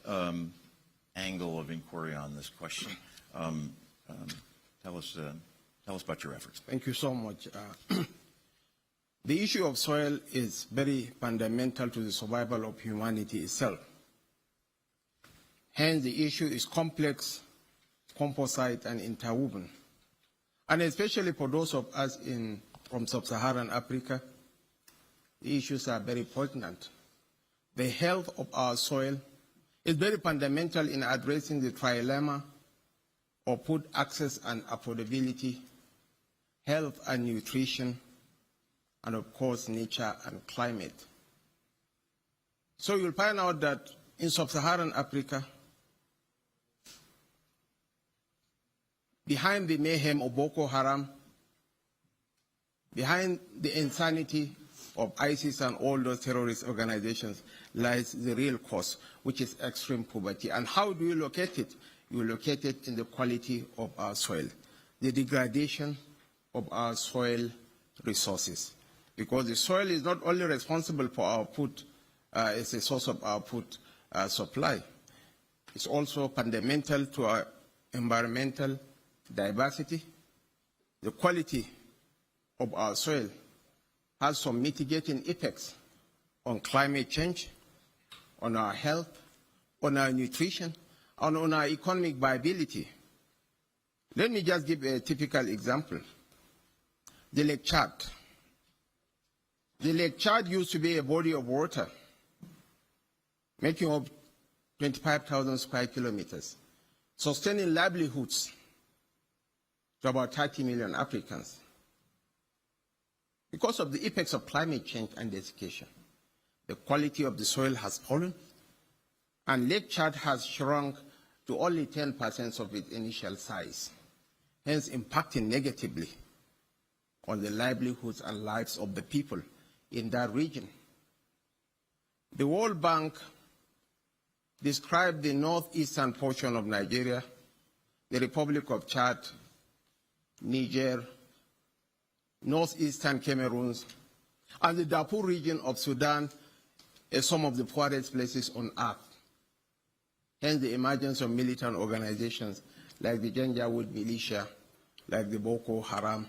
angle of inquiry on this question. Tell us about your efforts. Thank you so much. The issue of soil is very fundamental to the survival of humanity itself. Hence, the issue is complex, composite, and interwoven. And especially for those of us from sub-Saharan Africa, the issues are very poignant. The health of our soil is very fundamental in addressing the trilemma of food access and affordability, health and nutrition, and of course, nature and climate. So you'll find out that in sub-Saharan Africa, behind the mayhem of Boko Haram, behind the insanity of ISIS and all those terrorist organizations lies the real cause, which is extreme poverty. And how do you locate it? You locate it in the quality of our soil, the degradation of our soil resources. Because the soil is not only responsible for our food, it's a source of our food supply. It's also fundamental to our environmental diversity. The quality of our soil has some mitigating effects on climate change, on our health, on our nutrition, and on our economic viability. Let me just give a typical example. The Lake Chad. The Lake Chad used to be a body of water, making up 25,000 square kilometers, sustaining livelihoods to about 30 million Africans. Because of the effects of climate change and desiccation, the quality of the soil has fallen, and Lake Chad has shrunk to only 10% of its initial size, hence impacting negatively on the livelihoods and lives of the people in that region. The World Bank described the northeastern portion of Nigeria, the Republic of Chad, Niger, northeastern Cameroon, and the Darfur region of Sudan as some of the poorest places on earth. Hence the emergence of militant organizations like the Janjaweed militia, like the Boko Haram,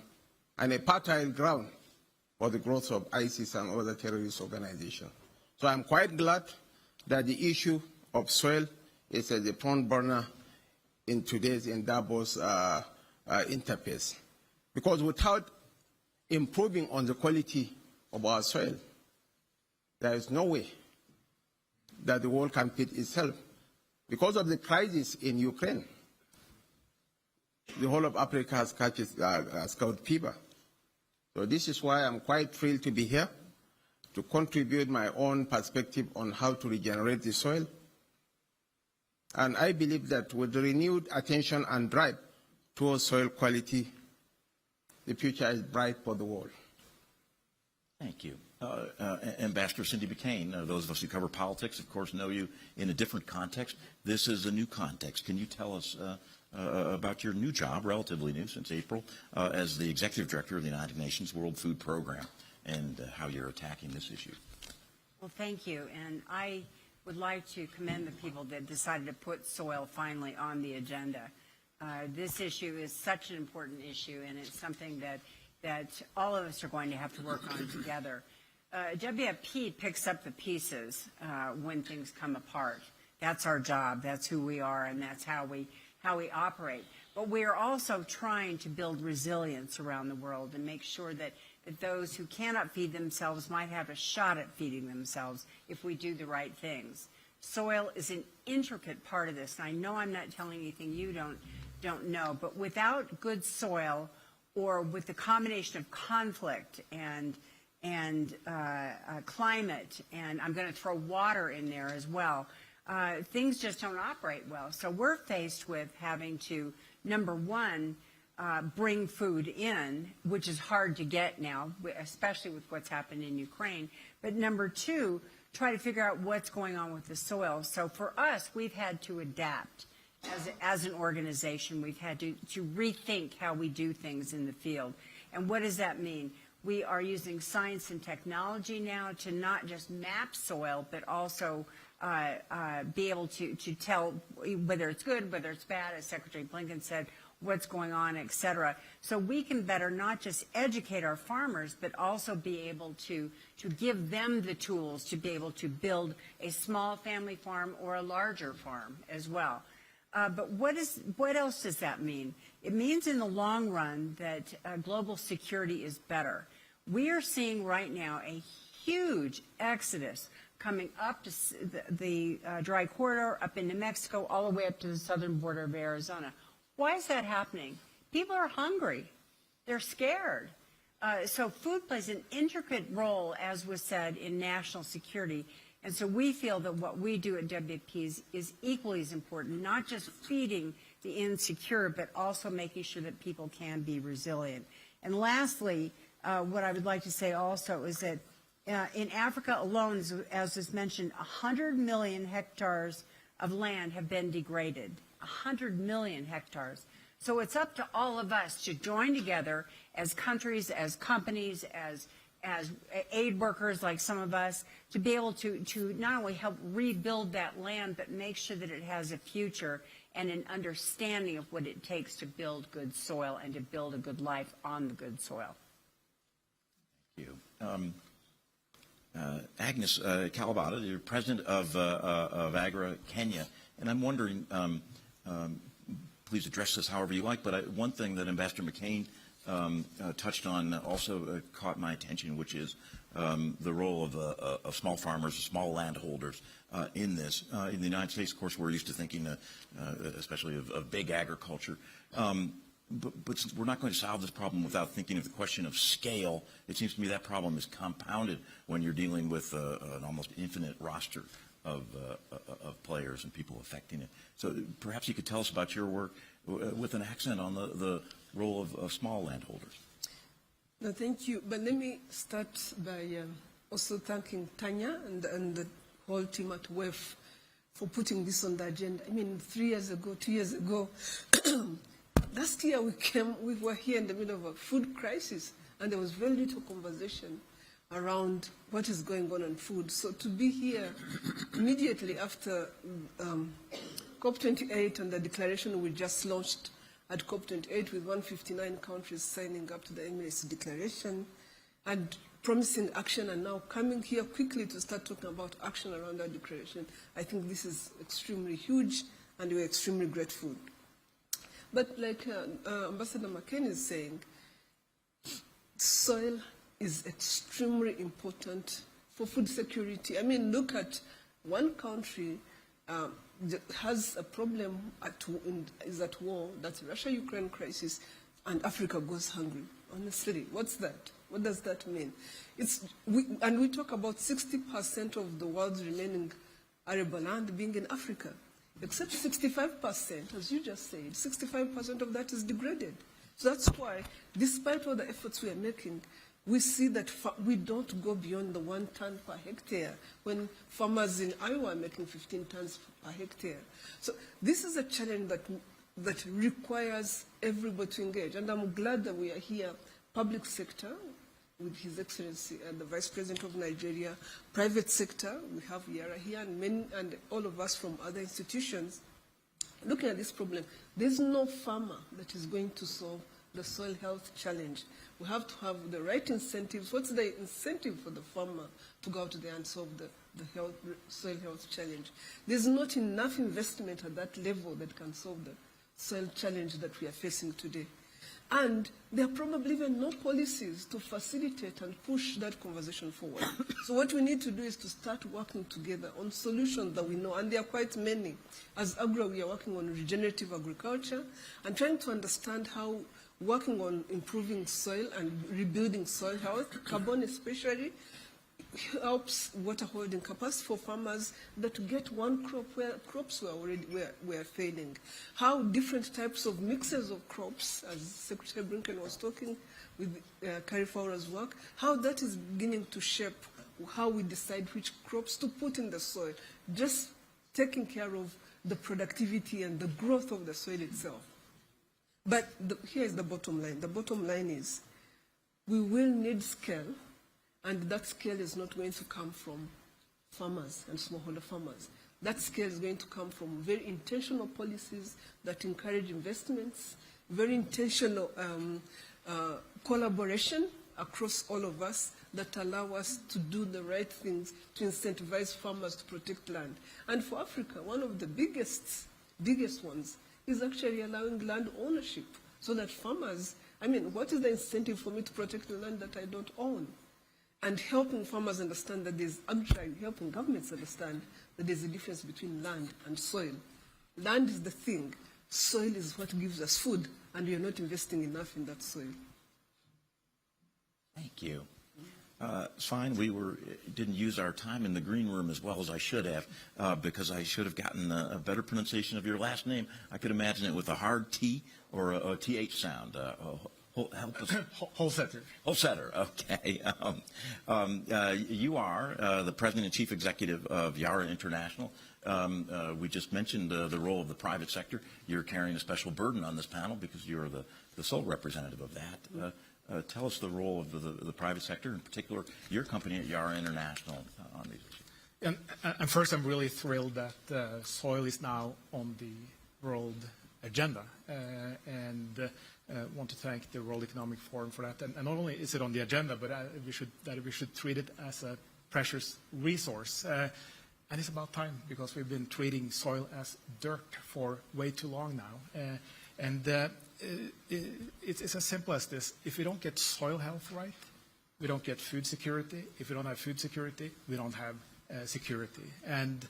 and a fertile ground for the growth of ISIS and other terrorist organizations. So I'm quite glad that the issue of soil is at the front burner in today's DAVOS interface. Because without improving on the quality of our soil, there is no way that the world can feed itself. Because of the crisis in Ukraine, the whole of Africa has caught scout fever. So this is why I'm quite thrilled to be here to contribute my own perspective on how to regenerate the soil. And I believe that with the renewed attention and drive towards soil quality, the future is bright for the world. Thank you. Ambassador Cindy McCain, those of us who cover politics, of course, know you in a different context. This is a new context. Can you tell us about your new job, relatively new since April, as the Executive Director of the United Nations World Food Program, and how you're attacking this issue? Well, thank you. And I would like to commend the people that decided to put soil finally on the agenda. This issue is such an important issue, and it's something that all of us are going to have to work on together. WFP picks up the pieces when things come apart. That's our job. That's who we are, and that's how we operate. But we are also trying to build resilience around the world and make sure that those who cannot feed themselves might have a shot at feeding themselves if we do the right things. Soil is an intricate part of this, and I know I'm not telling anything you don't know, but without good soil, or with the combination of conflict and climate, and I'm going to throw water in there as well, things just don't operate well. So we're faced with having to, number one, bring food in, which is hard to get now, especially with what's happened in Ukraine. But number two, try to figure out what's going on with the soil. So for us, we've had to adapt. As an organization, we've had to rethink how we do things in the field. And what does that mean? We are using science and technology now to not just map soil, but also be able to tell whether it's good, whether it's bad, as Secretary Blinken said, what's going on, et cetera. So we can better not just educate our farmers, but also be able to give them the tools to be able to build a small family farm or a larger farm as well. But what else does that mean? It means in the long run that global security is better. We are seeing right now a huge exodus coming up to the dry corridor, up into Mexico, all the way up to the southern border of Arizona. Why is that happening? People are hungry. They're scared. So food plays an intricate role, as was said, in national security. And so we feel that what we do at WFP is equally as important, not just feeding the insecure, but also making sure that people can be resilient. And lastly, what I would like to say also is that in Africa alone, as was mentioned, 100 million hectares of land have been degraded. 100 million hectares. So it's up to all of us to join together as countries, as companies, as aid workers like some of us, to be able to not only help rebuild that land, but make sure that it has a future and an understanding of what it takes to build good soil and to build a good life on the good soil. Thank you. Agnes Kalabata, you're president of AGRA Kenya, and I'm wondering, please address this however you like, but one thing that Ambassador McCain touched on also caught my attention, which is the role of small farmers, small landholders in this. In the United States, of course, we're used to thinking, especially of big agriculture. But we're not going to solve this problem without thinking of the question of scale. It seems to me that problem is compounded when you're dealing with an almost infinite roster of players and people affecting it. So perhaps you could tell us about your work with an accent on the role of small landholders. No, thank you. But let me start by also thanking Tanya and the whole team at WEF for putting this on the agenda. I mean, 2 years ago, last year we were here in the middle of a food crisis, and there was very little conversation around what is going on food. So to be here immediately after COP28 and the declaration we just launched at COP28 with 159 countries signing up to the Emirates Declaration and promising action, and now coming here quickly to start talking about action around that declaration, I think this is extremely huge, and we're extremely grateful. But like Ambassador McCain is saying, soil is extremely important for food security. I mean, look at one country that has a problem, is at war, that's the Russia-Ukraine crisis, and Africa goes hungry. Honestly, what's that? What does that mean? And we talk about 60% of the world's remaining arable land being in Africa, except 65%, as you just said, 65% of that is degraded. So that's why, despite all the efforts we are making, we see that we don't go beyond the 1 ton per hectare when farmers in Iowa are making 15 tons per hectare. So this is a challenge that requires everybody to engage. And I'm glad that we are here, public sector, with His Excellency and the Vice President of Nigeria, private sector, we have Yara here, and all of us from other institutions, looking at this problem. There's no farmer that is going to solve the soil health challenge. We have to have the right incentives. What's the incentive for the farmer to go out there and solve the soil health challenge? There's not enough investment at that level that can solve the soil challenge that we are facing today. And there are probably even no policies to facilitate and push that conversation forward. So what we need to do is to start working together on solutions that we know, and there are quite many. As AGRA, we are working on regenerative agriculture and trying to understand how working on improving soil and rebuilding soil health, carbon especially, helps water holding capacity for farmers that get one crop where crops were failing. How different types of mixes of crops, as Secretary Blinken was talking with Carrie Fowler's work, how that is beginning to shape how we decide which crops to put in the soil, just taking care of the productivity and the growth of the soil itself. But here is the bottom line. The bottom line is we will need scale, and that scale is not going to come from farmers and smallholder farmers. That scale is going to come from very intentional policies that encourage investments, very intentional collaboration across all of us that allow us to do the right things to incentivize farmers to protect land. And for Africa, one of the biggest ones is actually allowing land ownership so that farmers, I mean, what is the incentive for me to protect the land that I don't own? And helping farmers understand that there's, actually helping governments understand that there's a difference between land and soil. Land is the thing. Soil is what gives us food, and we are not investing enough in that soil. Thank you. It's fine. We didn't use our time in the green room as well as I should have, because I should have gotten a better pronunciation of your last name. I could imagine it with a hard T or a TH sound. Help us. Holsetter. Holsetter, okay. You are the president and chief executive of Yara International. We just mentioned the role of the private sector. You're carrying a special burden on this panel because you're the sole representative of that. Tell us the role of the private sector, in particular your company at Yara International, on these issues. And first, I'm really thrilled that soil is now on the world agenda, and want to thank the World Economic Forum for that. And not only is it on the agenda, but we should treat it as a precious resource. And it's about time, because we've been treating soil as dirt for way too long now. It's as simple as this. If we don't get soil health right, we don't get food security. If we don't have food security, we don't have security. And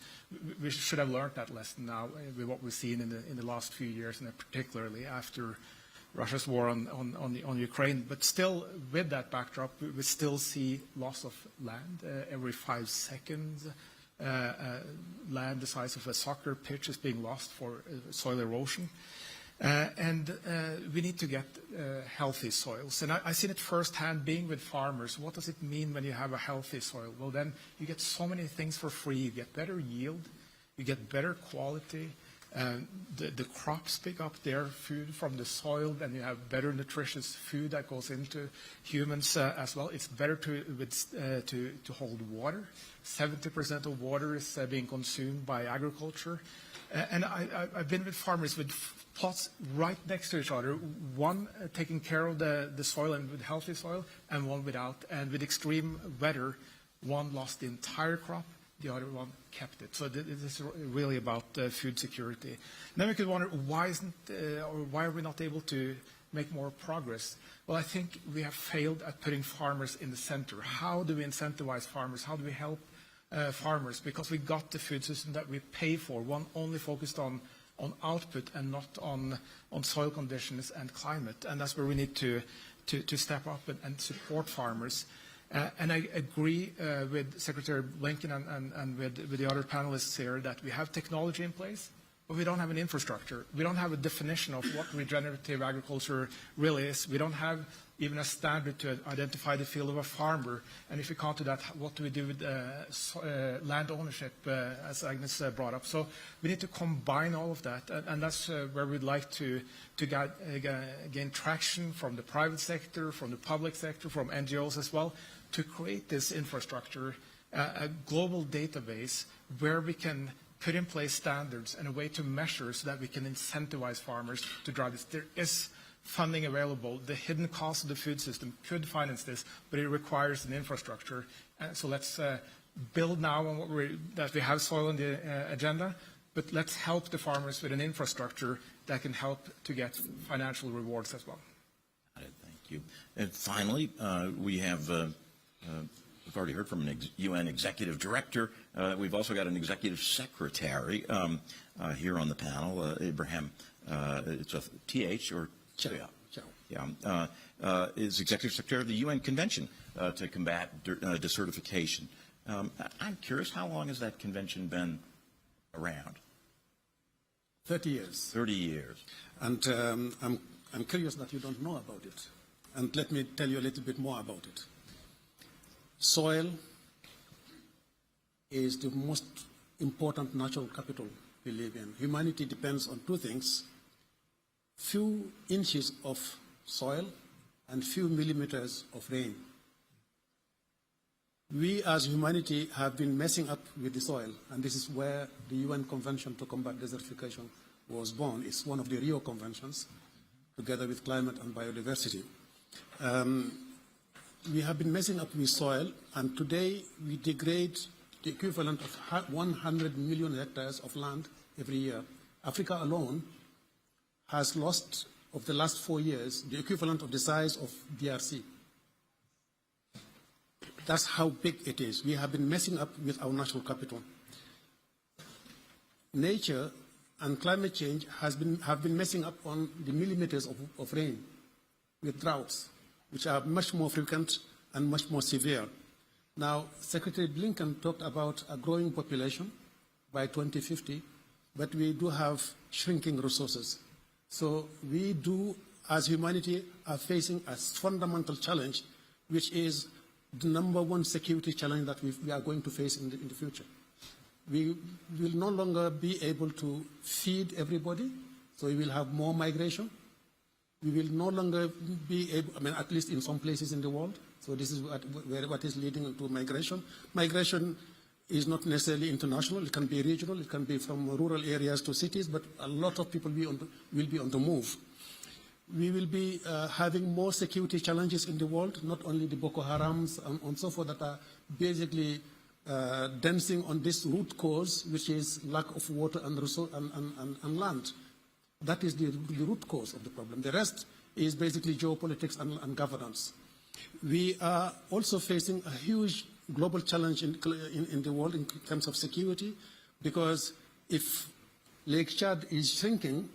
we should have learned that lesson now with what we've seen in the last few years, and particularly after Russia's war on Ukraine. But still, with that backdrop, we still see loss of land every 5 seconds. Land the size of a soccer pitch is being lost for soil erosion. And we need to get healthy soils. And I've seen it firsthand being with farmers. What does it mean when you have a healthy soil? Well, then you get so many things for free. You get better yield, you get better quality. The crops pick up their food from the soil, and you have better nutritious food that goes into humans as well. It's better to hold water. 70% of water is being consumed by agriculture. And I've been with farmers with plots right next to each other, one taking care of the soil and with healthy soil, and one without. And with extreme weather, one lost the entire crop, the other one kept it. So this is really about food security. Then we could wonder, why are we not able to make more progress? Well, I think we have failed at putting farmers in the center. How do we incentivize farmers? How do we help farmers? Because we got the food system that we pay for, one only focused on output and not on soil conditions and climate. And that's where we need to step up and support farmers. And I agree with Secretary Blinken and with the other panelists here that we have technology in place, but we don't have an infrastructure. We don't have a definition of what regenerative agriculture really is. We don't have even a standard to identify the field of a farmer. And if we can't do that, what do we do with land ownership, as Agnes brought up? So we need to combine all of that, and that's where we'd like to gain traction from the private sector, from the public sector, from NGOs as well, to create this infrastructure, a global database where we can put in place standards and a way to measure so that we can incentivize farmers to drive this. There is funding available. The hidden cost of the food system could finance this, but it requires an infrastructure. So let's build now on that we have soil on the agenda, but let's help the farmers with an infrastructure that can help to get financial rewards as well. Thank you. And finally, we have we've already heard from an UN executive director. We've also got an executive secretary here on the panel, Abraham. It's a TH or Chow. Yeah, is executive secretary of the UN Convention to combat desertification. I'm curious, how long has that convention been around? 30 years. 30 years. And I'm curious that you don't know about it. And let me tell you a little bit more about it. Soil is the most important natural capital we live in. Humanity depends on two things: few inches of soil and few millimeters of rain. We as humanity have been messing up with the soil, and this is where the UN Convention to Combat Desertification was born. It's one of the Rio Conventions, together with climate and biodiversity. We have been messing up with soil, and today we degrade the equivalent of 100 million hectares of land every year. Africa alone has lost, of the last 4 years, the equivalent of the size of DRC. That's how big it is. We have been messing up with our national capital. Nature and climate change have been messing up on the millimeters of rain with droughts, which are much more frequent and much more severe. Now, Secretary Blinken talked about a growing population by 2050, but we do have shrinking resources. So we do, as humanity, are facing a fundamental challenge, which is the number one security challenge that we are going to face in the future. We will no longer be able to feed everybody, so we will have more migration. We will no longer be able, I mean, at least in some places in the world. So this is what is leading to migration. Migration is not necessarily international. It can be regional. It can be from rural areas to cities, but a lot of people will be on the move. We will be having more security challenges in the world, not only the Boko Harams and so forth that are basically dancing on this root cause, which is lack of water and resource and land. That is the root cause of the problem. The rest is basically geopolitics and governance. We are also facing a huge global challenge in the world in terms of security, because if Lake Chad is shrinking,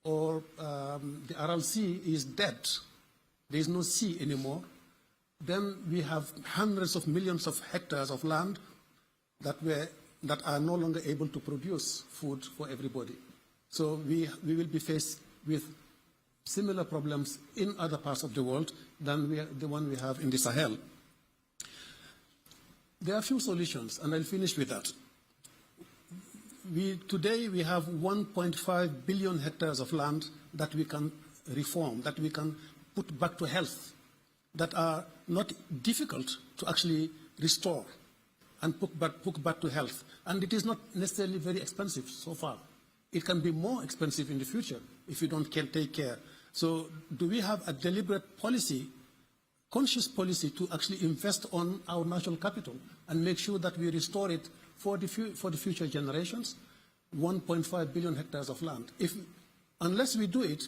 or the Aral Sea is dead, there is no sea anymore, then we have hundreds of millions of hectares of land that are no longer able to produce food for everybody. So we will be faced with similar problems in other parts of the world than the one we have in the Sahel. There are a few solutions, and I'll finish with that. Today we have 1.5 billion hectares of land that we can reform, that we can put back to health, that are not difficult to actually restore and put back to health. And it is not necessarily very expensive so far. It can be more expensive in the future if you don't take care. So do we have a deliberate policy, conscious policy, to actually invest on our natural capital and make sure that we restore it for the future generations? 1.5 billion hectares of land. Unless we do it,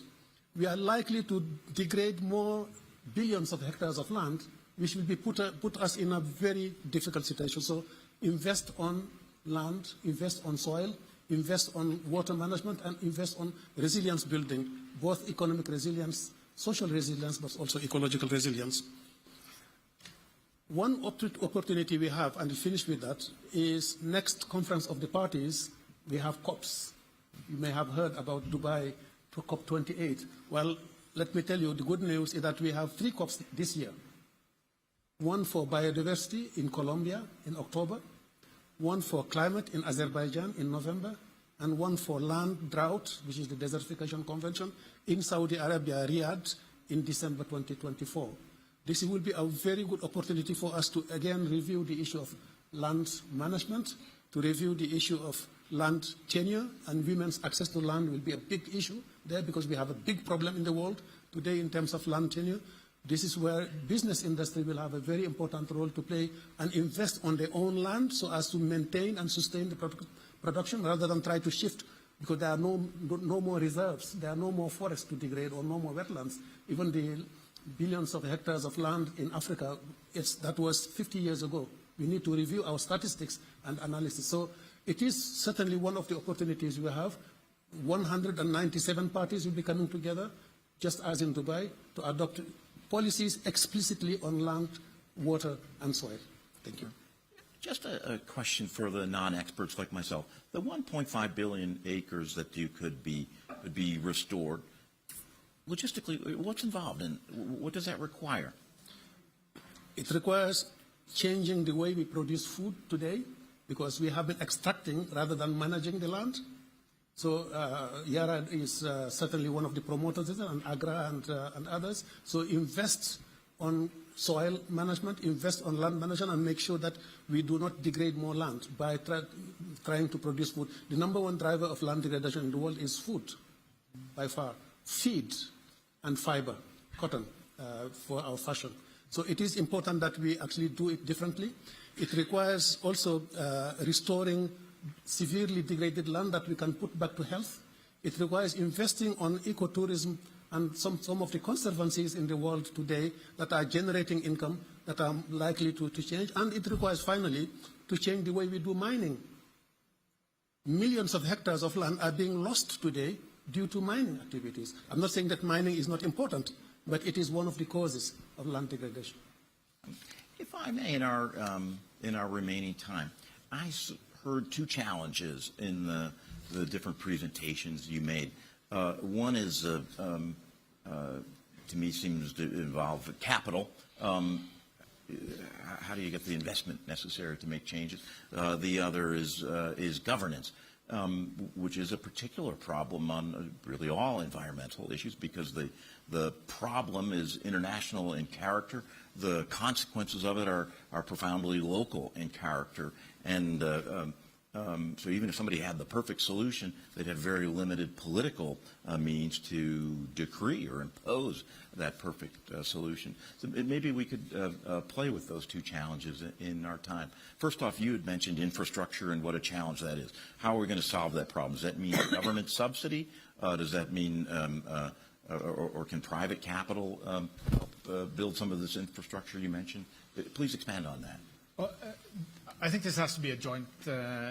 we are likely to degrade more billions of hectares of land, which will be put us in a very difficult situation. So invest on land, invest on soil, invest on water management, and invest on resilience building, both economic resilience, social resilience, but also ecological resilience. One opportunity we have, and I'll finish with that, is next conference of the parties, we have COPs. You may have heard about Dubai to COP28. Well, let me tell you, the good news is that we have 3 COPs this year. One for biodiversity in Colombia in October, one for climate in Azerbaijan in November, and one for land drought, which is the Desertification Convention, in Saudi Arabia, Riyadh, in December 2024. This will be a very good opportunity for us to again review the issue of land management, to review the issue of land tenure, and women's access to land will be a big issue there, because we have a big problem in the world today in terms of land tenure. This is where business industry will have a very important role to play and invest on their own land so as to maintain and sustain the production rather than try to shift, because there are no more reserves, there are no more forests to degrade or no more wetlands. Even the billions of hectares of land in Africa, that was 50 years ago. We need to review our statistics and analysis. So it is certainly one of the opportunities we have. 197 parties will be coming together, just as in Dubai, to adopt policies explicitly on land, water, and soil. Thank you. Just a question for the non-experts like myself. The 1.5 billion acres that you could be restored, logistically, what's involved and what does that require? It requires changing the way we produce food today, because we have been extracting rather than managing the land. So Yara is certainly one of the promoters, and Agra and others. So invest on soil management, invest on land management, and make sure that we do not degrade more land by trying to produce food. The number one driver of land degradation in the world is food, by far. Feed and fiber, cotton, for our fashion. So it is important that we actually do it differently. It requires also restoring severely degraded land that we can put back to health. It requires investing on ecotourism and some of the conservancies in the world today that are generating income that are likely to change. And it requires, finally, to change the way we do mining. Millions of hectares of land are being lost today due to mining activities. I'm not saying that mining is not important, but it is one of the causes of land degradation. If I may, in our remaining time, I heard two challenges in the different presentations you made. One is, to me, seems to involve capital. How do you get the investment necessary to make changes? The other is governance, which is a particular problem on really all environmental issues, because the problem is international in character. The consequences of it are profoundly local in character. And so even if somebody had the perfect solution, they'd have very limited political means to decree or impose that perfect solution. So maybe we could play with those two challenges in our time. First off, you had mentioned infrastructure and what a challenge that is. How are we going to solve that problem? Does that mean government subsidy? Does that mean, or can private capital help build some of this infrastructure you mentioned? Please expand on that. Well, I think this has to be a joint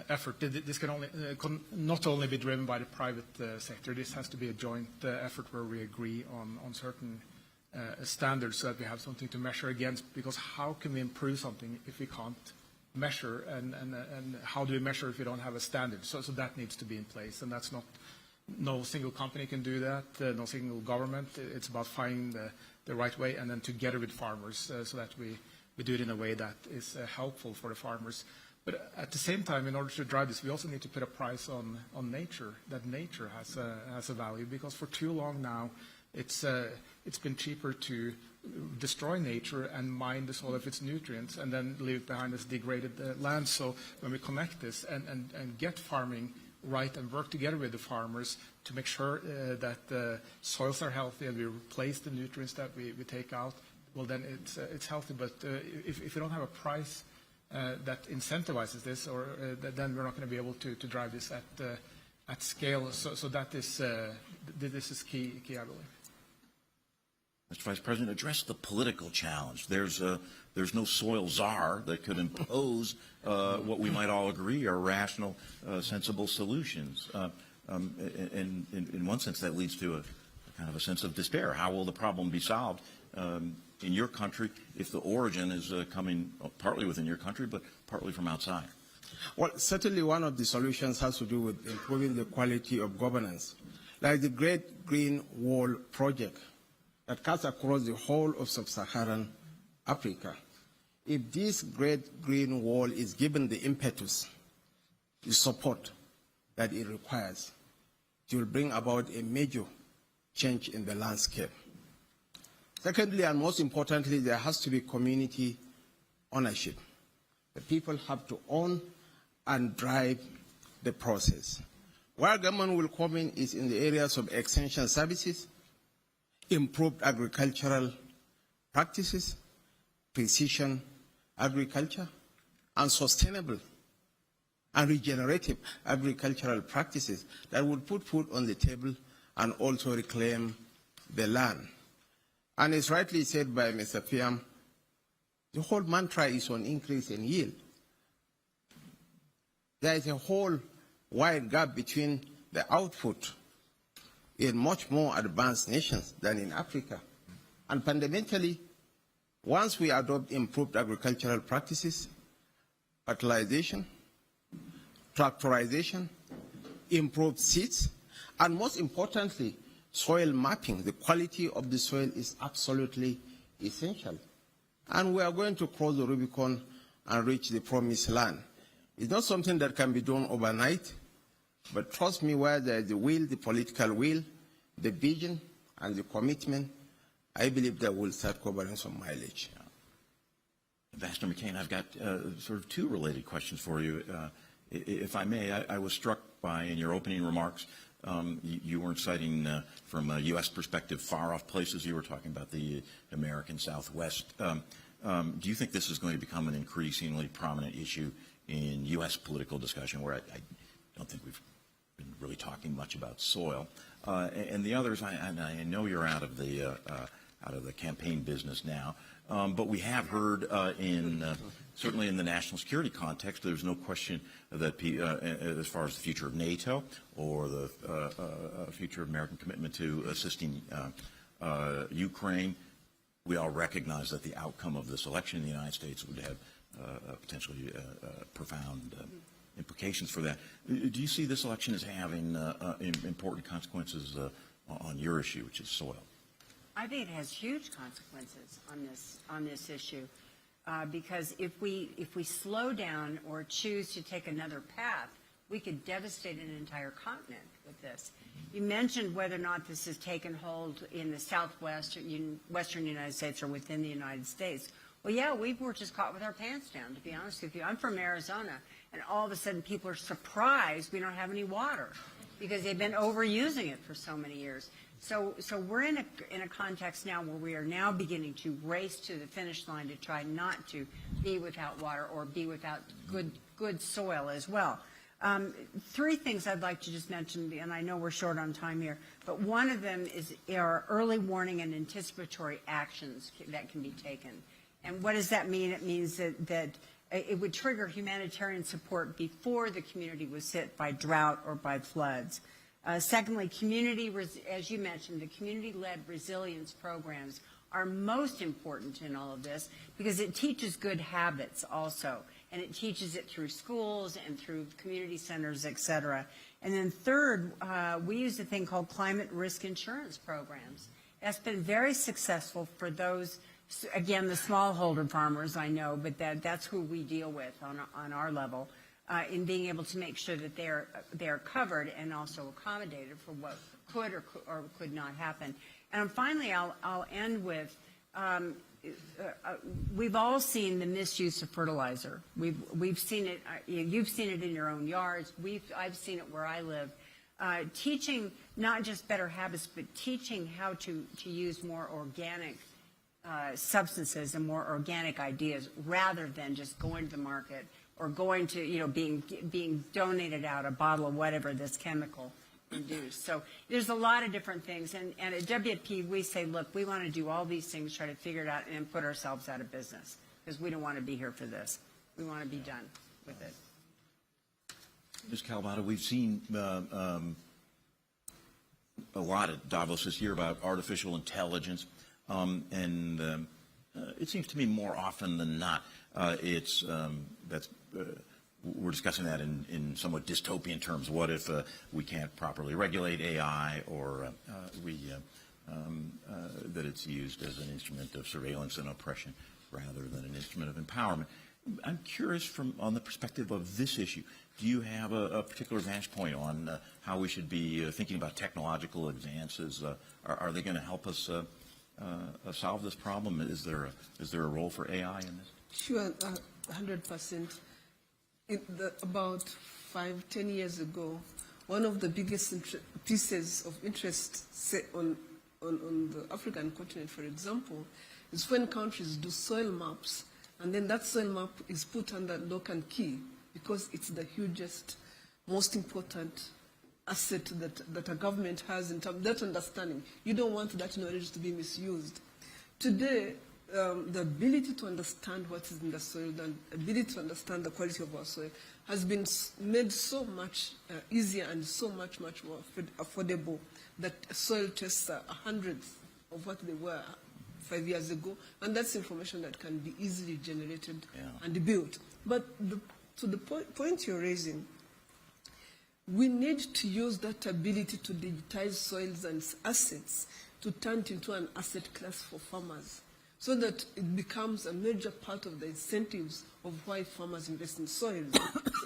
effort. This can not only be driven by the private sector. This has to be a joint effort where we agree on certain standards so that we have something to measure against. Because how can we improve something if we can't measure? And how do we measure if we don't have a standard? So that needs to be in place. And that's not, no single company can do that, no single government. It's about finding the right way, and then together with farmers so that we do it in a way that is helpful for the farmers. But at the same time, in order to drive this, we also need to put a price on nature, that nature has a value, because for too long now, it's been cheaper to destroy nature and mine the soil of its nutrients and then leave behind as degraded land. So when we connect this and get farming right and work together with the farmers to make sure that the soils are healthy and we replace the nutrients that we take out, well, then it's healthy. But if you don't have a price that incentivizes this, or then we're not going to be able to drive this at scale. So that is this is key, I believe. Mr. Vice President, address the political challenge. There's no soil czar that could impose what we might all agree are rational, sensible solutions. And in one sense, that leads to a kind of a sense of despair. How will the problem be solved in your country if the origin is coming partly within your country, but partly from outside? Well, certainly one of the solutions has to do with improving the quality of governance, like the Great Green Wall project that cuts across the whole of sub-Saharan Africa. If this Great Green Wall is given the impetus, the support that it requires, it will bring about a major change in the landscape. Secondly, and most importantly, there has to be community ownership. The people have to own and drive the process. Where government will come in is in the areas of extension services, improved agricultural practices, precision agriculture, and sustainable and regenerative agricultural practices that will put food on the table and also reclaim the land. And it's rightly said by Mr. Piam, the whole mantra is on increase in yield. There is a whole wide gap between the output in much more advanced nations than in Africa. And fundamentally, once we adopt improved agricultural practices, fertilization, tractorization, improved seeds, and most importantly, soil mapping, the quality of the soil is absolutely essential. And we are going to cross the Rubicon and reach the promised land. It's not something that can be done overnight, but trust me, where there is the will, the political will, the vision, and the commitment, I believe that will start covering some mileage. Ambassador McCain, I've got sort of two related questions for you. If I may, I was struck by, in your opening remarks, you weren't citing from a U.S. perspective far-off places. You were talking about the American Southwest. Do you think this is going to become an increasingly prominent issue in U.S. political discussion, where I don't think we've been really talking much about soil? And the others, I know you're out of the campaign business now, but we have heard certainly in the national security context, there's no question that as far as the future of NATO or the future of American commitment to assisting Ukraine, we all recognize that the outcome of this election in the United States would have potentially profound implications for that. Do you see this election as having important consequences on your issue, which is soil? I think it has huge consequences on this issue, because if we slow down or choose to take another path, we could devastate an entire continent with this. You mentioned whether or not this has taken hold in the Southwest, Western United States, or within the United States. Well, yeah, we were just caught with our pants down, to be honest with you. I'm from Arizona, and all of a sudden people are surprised we don't have any water because they've been overusing it for so many years. So we're in a context now where we are now beginning to race to the finish line to try not to be without water or be without good soil as well. Three things I'd like to just mention, and I know we're short on time here, but one of them is our early warning and anticipatory actions that can be taken. And what does that mean? It means that it would trigger humanitarian support before the community was hit by drought or by floods. Secondly, as you mentioned, the community-led resilience programs are most important in all of this because it teaches good habits also, and it teaches it through schools and through community centers, et cetera. And then third, we use a thing called climate risk insurance programs. That's been very successful for those, again, the smallholder farmers, I know, but that's who we deal with on our level. In being able to make sure that they are covered and also accommodated for what could or could not happen. And finally, I'll end with, we've all seen the misuse of fertilizer. We've seen it. You've seen it in your own yards. I've seen it where I live. Teaching not just better habits, but teaching how to use more organic substances and more organic ideas rather than just going to the market or going to, being donated out a bottle of whatever this chemical induced. So there's a lot of different things. And at WFP, we say, look, we want to do all these things, try to figure it out, and put ourselves out of business because we don't want to be here for this. We want to be done with it. Ms. Calvato, we've seen a lot at Davos this year about artificial intelligence, and it seems to me more often than not, we're discussing that in somewhat dystopian terms. What if we can't properly regulate AI, or that it's used as an instrument of surveillance and oppression rather than an instrument of empowerment? I'm curious on the perspective of this issue. Do you have a particular vantage point on how we should be thinking about technological advances? Are they going to help us solve this problem? Is there a role for AI in this? Sure, 100%. About 5-10 years ago, one of the biggest pieces of interest on the African continent, for example, is when countries do soil maps, and then that soil map is put under lock and key because it's the hugest, most important asset that a government has in terms of that understanding. You don't want that knowledge to be misused. Today, the ability to understand what is in the soil, the ability to understand the quality of our soil has been made so much easier and so much more affordable that soil tests are hundreds of what they were 5 years ago, and that's information that can be easily generated and built. But to the point you're raising, we need to use that ability to digitize soils and assets to turn it into an asset class for farmers, so that it becomes a major part of the incentives of why farmers invest in soil.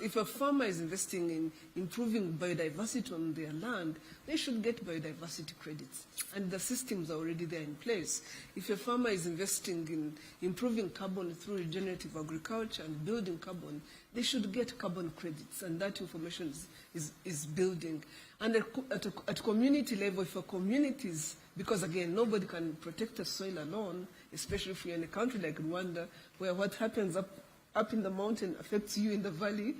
If a farmer is investing in improving biodiversity on their land, they should get biodiversity credits, and the systems are already there in place. If a farmer is investing in improving carbon through regenerative agriculture and building carbon, they should get carbon credits, and that information is building. And at community level, if a communities, because again, nobody can protect the soil alone, especially if you're in a country like Rwanda, where what happens up in the mountain affects you in the valley,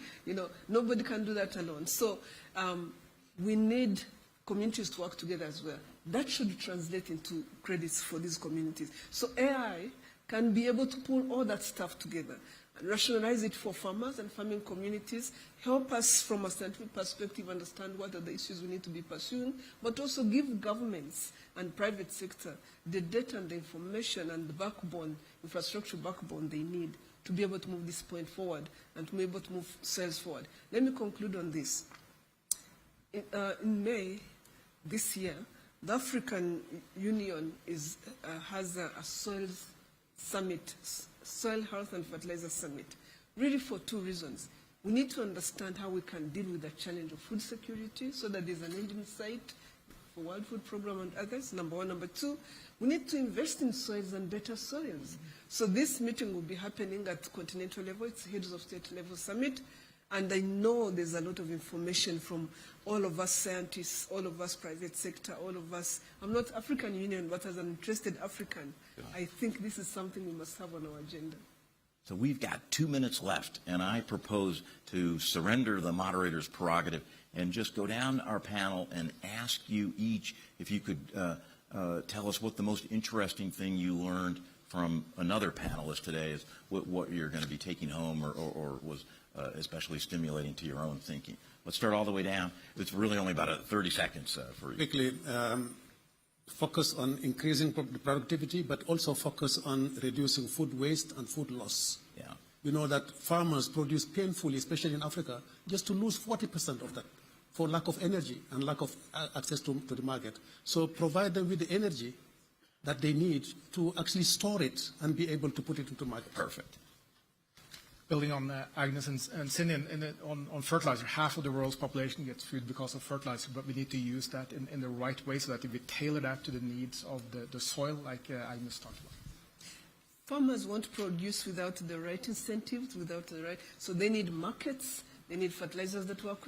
nobody can do that alone. So we need communities to work together as well. That should translate into credits for these communities. So AI can be able to pull all that stuff together, rationalize it for farmers and farming communities, help us from a scientific perspective understand what are the issues we need to be pursuing, but also give governments and private sector the data and the information and the backbone, infrastructure backbone they need to be able to move this point forward and to be able to move sales forward. Let me conclude on this. In May this year, the African Union has a soil summit, Soil Health and Fertilizer Summit, really for two reasons. We need to understand how we can deal with the challenge of food security so that there's an end in sight for World Food Programme and others, number one. Number two, we need to invest in soils and better soils. So this meeting will be happening at continental level. It's Heads of State level summit. And I know there's a lot of information from all of us scientists, all of us private sector, all of us. I'm not African Union, but as an interested African, I think this is something we must have on our agenda. So we've got 2 minutes left, and I propose to surrender the moderator's prerogative and just go down our panel and ask you each if you could tell us what the most interesting thing you learned from another panelist today is, what you're going to be taking home or was especially stimulating to your own thinking. Let's start all the way down. It's really only about 30 seconds for you. Quickly, focus on increasing productivity, but also focus on reducing food waste and food loss. Yeah. We know that farmers produce painfully, especially in Africa, just to lose 40% of that for lack of energy and lack of access to the market. So provide them with the energy that they need to actually store it and be able to put it into market. Perfect. Building on Agnes and Cindy, on fertilizer, half of the world's population gets food because of fertilizer, but we need to use that in the right way so that we tailor that to the needs of the soil, like Agnes talked about. Farmers won't produce without the right incentives, so they need markets, they need fertilizers that work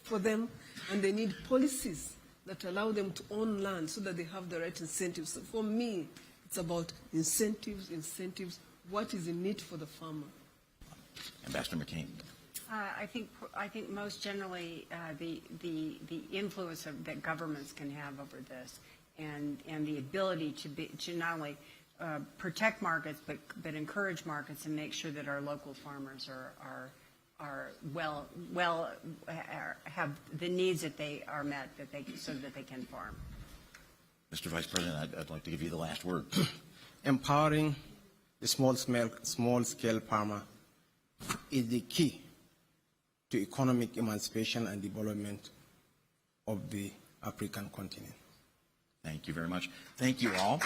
for them, and they need policies that allow them to own land so that they have the right incentives. So for me, it's about incentives, what is in need for the farmer. Ambassador McCain. I think most generally the influence that governments can have over this, and the ability to not only protect markets but encourage markets and make sure that our local farmers are have the needs that they are met so that they can farm. Mr. Vice President, I'd like to give you the last word. Empowering the small-scale farmer is the key to economic emancipation and development of the African continent. Thank you very much. Thank you all.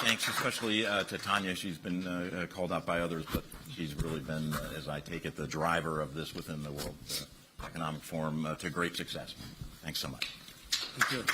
Thanks especially to Tanya. She's been called out by others, but she's really been, as I take it, the driver of this within the World Economic Forum to great success. Thanks so much. Thank you.